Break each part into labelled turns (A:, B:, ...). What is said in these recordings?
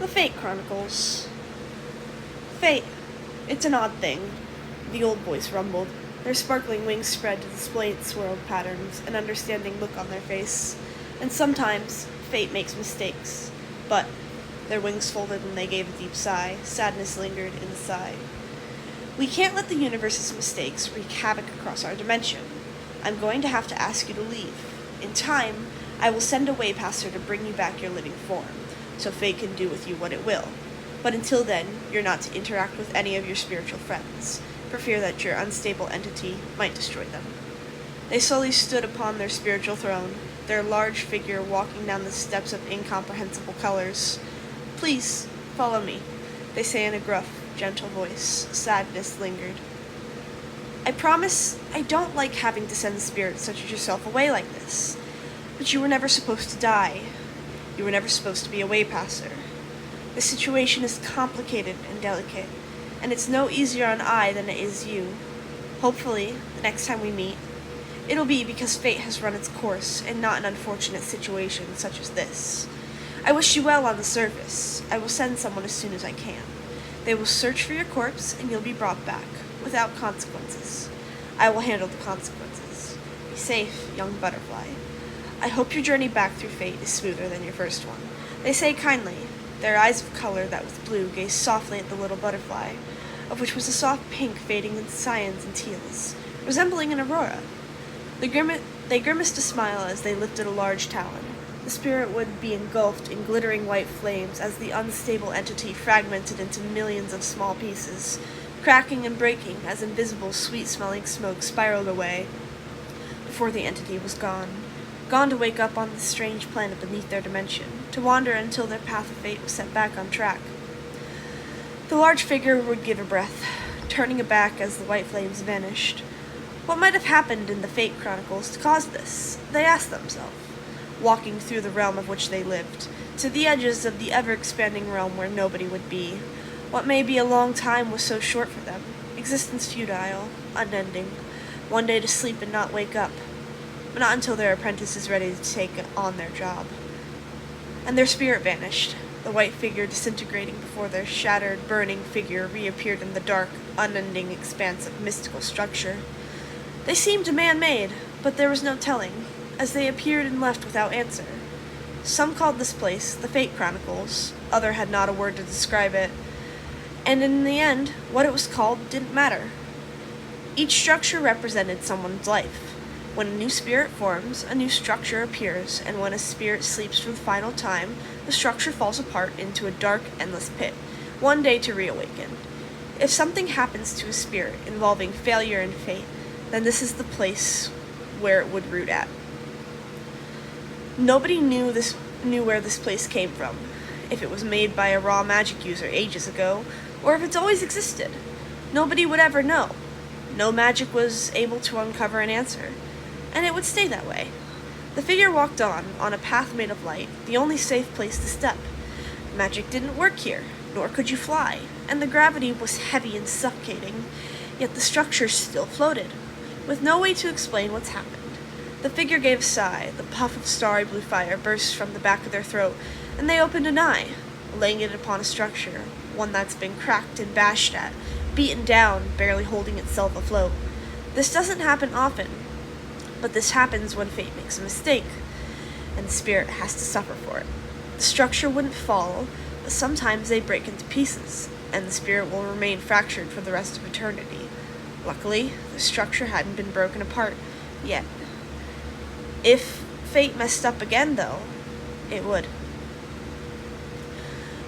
A: The Fate Chronicles. Fate. It's an odd thing, the old voice rumbled, their sparkling wings spread to display its swirled patterns, an understanding look on their face. And sometimes, fate makes mistakes. But, their wings folded when they gave a deep sigh, sadness lingered in the sigh. We can't let the universe's mistakes wreak havoc across our dimension. I'm going to have to ask you to leave. In time, I will send a waypasser to bring you back your living form, so fate can do with you what it will. But until then, you're not to interact with any of your spiritual friends, for fear that your unstable entity might destroy them. They slowly stood upon their spiritual throne, their large figure walking down the steps of incomprehensible colors. Please, follow me, they say in a gruff, gentle voice. Sadness lingered. I promise I don't like having to send spirits such as yourself away like this. But you were never supposed to die. You were never supposed to be a waypasser. The situation is complicated and delicate, and it's no easier on I than it is you. Hopefully, the next time we meet, it'll be because fate has run its course and not an unfortunate situation such as this. I wish you well on the surface. I will send someone as soon as I can. They will search for your corpse and you'll be brought back, without consequences. I will handle the consequences. Be safe, young butterfly. I hope your journey back through fate is smoother than your first one. They say kindly. Their eyes of color that with blue gazed softly at the little butterfly, of which was a soft pink fading into cyans and teals, resembling an aurora. They grimaced a smile as they lifted a large talon. The spirit would be engulfed in glittering white flames as the unstable entity fragmented into millions of small pieces, cracking and breaking as invisible, sweet-smelling smoke spiraled away before the entity was gone. Gone to wake up on this strange planet beneath their dimension, to wander until their path of fate was set back on track. The large figure would give a breath, turning aback as the white flames vanished. What might have happened in the Fate Chronicles to cause this? They asked themselves, walking through the realm of which they lived, to the edges of the ever-expanding realm where nobody would be. What may be a long time was so short for them, existence futile, unending, one day to sleep and not wake up. But not until their apprentice is ready to take on their job. And their spirit vanished, the white figure disintegrating before their shattered, burning figure reappeared in the dark, unending expanse of mystical structure. They seemed man-made, but there was no telling, as they appeared and left without answer. Some called this place the Fate Chronicles, other had not a word to describe it, and in the end, what it was called didn't matter. Each structure represented someone's life. When a new spirit forms, a new structure appears, and when a spirit sleeps for the final time, the structure falls apart into a dark, endless pit, one day to reawaken. If something happens to a spirit involving failure and fate, then this is the place where it would root at. Nobody knew where this place came from, if it was made by a raw magic user ages ago, or if it's always existed. Nobody would ever know. No magic was able to uncover an answer. And it would stay that way. The figure walked on a path made of light, the only safe place to step. Magic didn't work here, nor could you fly, and the gravity was heavy and suffocating, yet the structure still floated, with no way to explain what's happened. The figure gave a sigh, the puff of starry blue fire burst from the back of their throat, and they opened an eye, laying it upon a structure, one that's been cracked and bashed at, beaten down, barely holding itself afloat. This doesn't happen often, but this happens when fate makes a mistake, and the spirit has to suffer for it. The structure wouldn't fall, but sometimes they break into pieces, and the spirit will remain fractured for the rest of eternity. Luckily, the structure hadn't been broken apart yet. If fate messed up again, though, it would.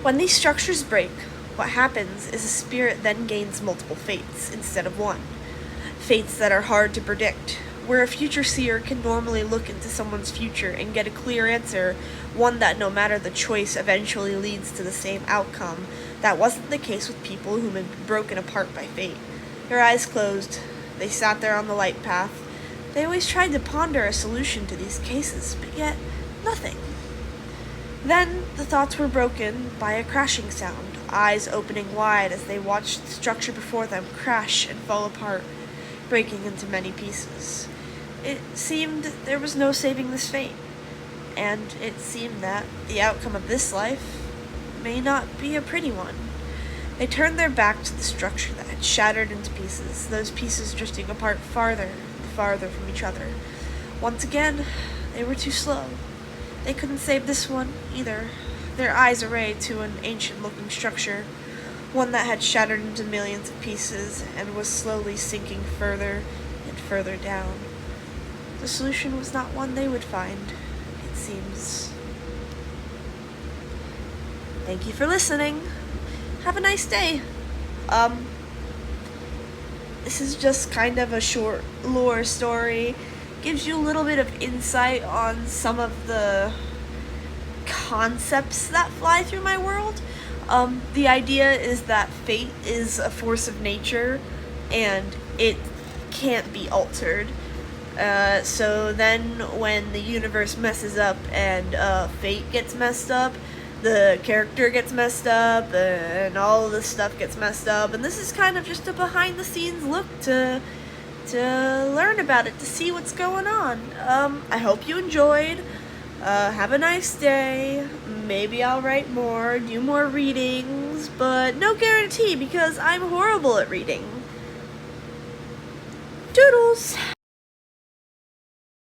A: When these structures break, what happens is a spirit then gains multiple fates instead of one. Fates that are hard to predict, where a future seer can normally look into someone's future and get a clear answer, one that no matter the choice eventually leads to the same outcome. That wasn't the case with people whom had been broken apart by fate. Their eyes closed. They sat there on the light path. They always tried to ponder a solution to these cases, but yet nothing. Then the thoughts were broken by a crashing sound, eyes opening wide as they watched the structure before them crash and fall apart, breaking into many pieces. It seemed there was no saving this fate, and it seemed that the outcome of this life may not be a pretty one. They turned their back to the structure that had shattered into pieces, those pieces drifting apart farther and farther from each other. Once again, they were too slow. They couldn't save this one, either. Their eyes arrayed to an ancient-looking structure, one that had shattered into millions of pieces and was slowly sinking further and further down. The solution was not one they would find, it seems. Thank you for listening. Have a nice day. This is just kind of a short lore story. Gives you a little bit of insight on some of the concepts that fly through my world. The idea is that fate is a force of nature and it can't be altered. So then when the universe messes up and fate gets messed up, the character gets messed up and all of this stuff gets messed up. And this is kind of just a behind the scenes look to learn about it, to see what's going on. I hope you enjoyed. Have a nice day. Maybe I'll write more, do more readings, but no guarantee because I'm horrible at reading. Toodles!